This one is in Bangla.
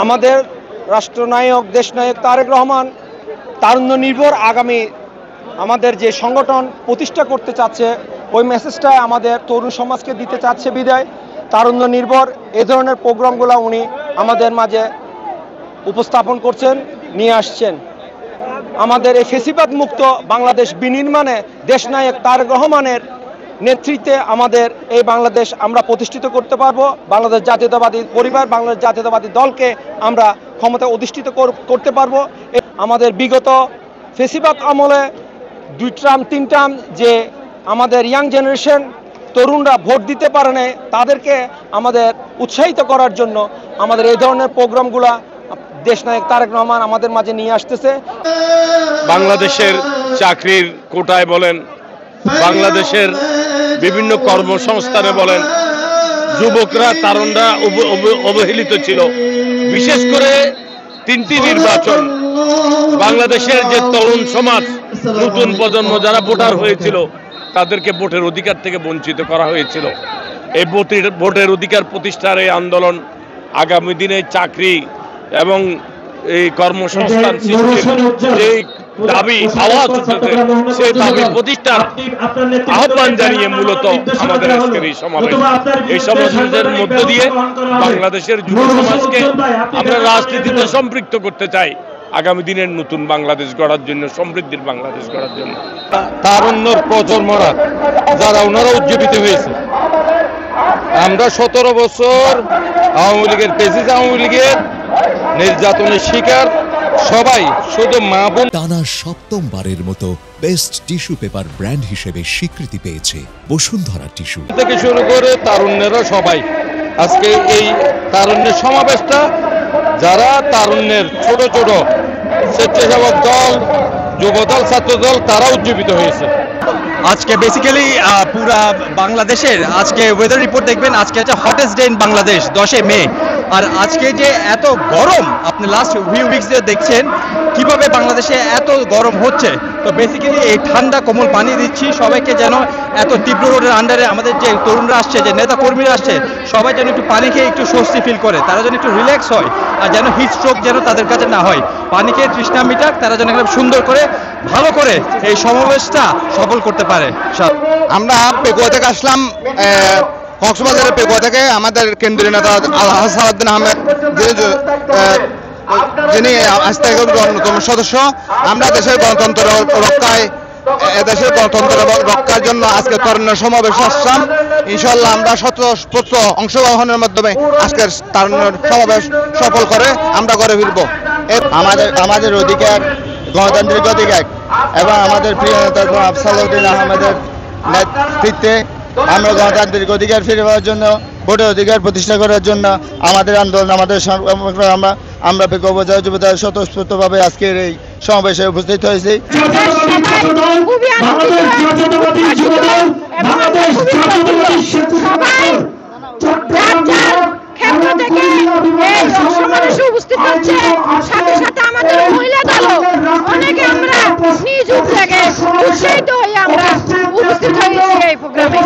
আমাদের রাষ্ট্রনায়ক দেশনায়ক তারেক রহমান তারুণ্য নির্ভর আগামী আমাদের যে সংগঠন প্রতিষ্ঠা করতে চাচ্ছে ওই মেসেজটা আমাদের তরুণ সমাজকে দিতে চাচ্ছে বিদায় তারুণ্য নির্ভর এ ধরনের প্রোগ্রামগুলো উনি আমাদের মাঝে উপস্থাপন করছেন নিয়ে আসছেন। আমাদের এই ফেসিবাদ মুক্ত বাংলাদেশ বিনির্মাণে দেশনায়ক তারেক রহমানের নেতৃত্বে আমাদের এই বাংলাদেশ আমরা প্রতিষ্ঠিত করতে পারবো। বাংলাদেশ জাতীয়তাবাদী পরিবার বাংলাদেশ জাতীয়তাবাদী দলকে আমরা ক্ষমতায় অধিষ্ঠিত করতে পারবো। আমাদের বিগত ফেসিবাদ আমলে 2 টার্ম 3 টার্ম যে আমাদের ইয়াং জেনারেশন তরুণরা ভোট দিতে পারে না তাদেরকে আমাদের উৎসাহিত করার জন্য আমাদের এই ধরনের প্রোগ্রামগুলা দেশনায়ক তারেক রহমান আমাদের মাঝে নিয়ে আসতেছে। বাংলাদেশের চাকরির কোটায় বলেন, বাংলাদেশের বিভিন্ন কর্মসংস্থানে বলেন, যুবকরা তারুণরা অবহেলিত ছিল। বিশেষ করে 3টি নির্বাচন বাংলাদেশের যে তরুণ সমাজ নতুন প্রজন্ম যারা ভোটার হয়েছিল তাদেরকে ভোটের অধিকার থেকে বঞ্চিত করা হয়েছিল। এই ভোটের অধিকার প্রতিষ্ঠার এই আন্দোলন আগামী দিনে চাকরি এবং এই কর্মসংস্থান সৃষ্টির যে দাবি আওয়াজ উঠেছে সেই দাবি প্রতিষ্ঠার আহ্বান জানিয়ে মূলত আমাদের আজকের এই সমাবেশ। এই সমাবেশের মধ্য দিয়ে বাংলাদেশের যুব সমাজকে আমরা রাজনীতিতে সম্পৃক্ত করতে চাই আগামী দিনের নতুন বাংলাদেশ গড়ার জন্য, সমৃদ্ধির বাংলাদেশ গড়ার জন্য। তারুণ্যর প্রজন্মরা যারা ওনারা উজ্জীবিত হয়েছে, আমরা 17 বছর আওয়ামী লীগের পেসিস আওয়ামী লীগের নির্যাতনের শিকার সবাই, শুধু মা বোন। টানা 7ম-বারের মতো বেস্ট টিস্যু পেপার ব্র্যান্ড হিসেবে স্বীকৃতি পেয়েছে বসুন্ধরা টিস্যু থেকে শুরু করে তারুণ্যেরা সবাই আজকে এই তারুণ্যের সমাবেশটা যারা তারুণ্যের ছোট ছোট স্বেচ্ছাসেবক দল, যুবদল, ছাত্রদল তারা উজ্জীবিত হয়েছে। আজকে বেসিক্যালি পুরা বাংলাদেশের আজকে ওয়েদার রিপোর্ট দেখবেন, আজকে হচ্ছে হটেস্ট ডে ইন বাংলাদেশ 10 মে। আর আজকে যে এত গরম আপনি লাস্ট ফিউ উইকস দিয়ে দেখছেন কিভাবে বাংলাদেশে এত গরম হচ্ছে। তো বেসিক্যালি এই ঠান্ডা কোমল পানি দিচ্ছি সবাইকে, যেন এত তীব্র রোদের আন্ডারে আমাদের যে তরুণরা আসছে, যে নেতা কর্মীরা আসছে, সবাই যেন একটু পানি খেয়ে একটু স্বস্তি ফিল করে, তারা যেন একটু রিল্যাক্স হয়, আর যেন হিট স্ট্রোক যেন তাদের কাছে না হয়। পানি খেয়ে তৃষ্ণা মিটাক, তারা যেন একদম সুন্দর করে ভালো করে এই সমাবেশটা সফল করতে পারে। আমরা পেকুয়া থেকে আসলাম, কক্সবাজারের পেকুয়া থেকে। আমাদের কেন্দ্রীয় নেতা সালাউদ্দিন আহমেদ যিনি আস্থার অন্যতম সদস্য। আমরা দেশের গণতন্ত্র রক্ষায়, দেশের গণতন্ত্র রক্ষার জন্য আজকে তরুণ সমাবেশ আসলাম। ইনশাল্লাহ আমরা শত অংশগ্রহণের মাধ্যমে আজকের তরুণ সমাবেশ সফল করে আমরা ঘরে ফিরব। আমাদের অধিকার, গণতান্ত্রিক অধিকার এবং আমাদের প্রিয় নেতা সালাউদ্দিন আহমেদের নেতৃত্বে আমরা গণতান্ত্রিক অধিকার ফিরে পাওয়ার জন্য, ভোটের অধিকার প্রতিষ্ঠা করার জন্য আমাদের আন্দোলন, আমাদের আমরা পেকুয়া উপজেলা যুবদল স্বতঃস্ফূর্তভাবে আজকের এই সমাবেশে উপস্থিত হয়েছি। উপস্থিত হচ্ছে, সাথে সাথে আমাদের মহিলা দলও অনেকে আমরা নিজ উদ্যোগে উৎসাহিত হয়ে আমরা উপস্থিত হয়েছি এই প্রোগ্রামে।